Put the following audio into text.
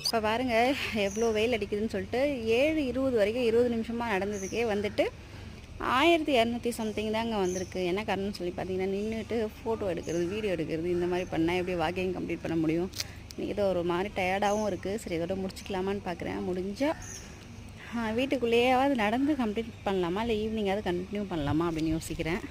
இப்போ பாருங்கள் எவ்வளோ வெயில் அடிக்குதுன்னு சொல்லிட்டு 7:20 வரைக்கும் 20 நிமிஷமாக நடந்ததுக்கே வந்துட்டு 1200 சம்திங் தாங்க வந்திருக்கு. என்ன காரணம்னு சொல்லி பார்த்தீங்கன்னா, நின்றுட்டு ஃபோட்டோ எடுக்கிறது, வீடியோ எடுக்கிறது இந்த மாதிரி பண்ணால் எப்படி வாக்கிங் கம்ப்ளீட் பண்ண முடியும்? இன்றைக்கி ஏதோ ஒரு மாதிரி டயர்டாகவும் இருக்குது. சரி இதோட முடிச்சிக்கலாமான்னு பார்க்குறேன். முடிஞ்சால் வீட்டுக்குள்ளேயாவது நடந்து கம்ப்ளீட் பண்ணலாமா, இல்லை ஈவினிங்காவது கண்டினியூ பண்ணலாமா அப்படின்னு யோசிக்கிறேன்.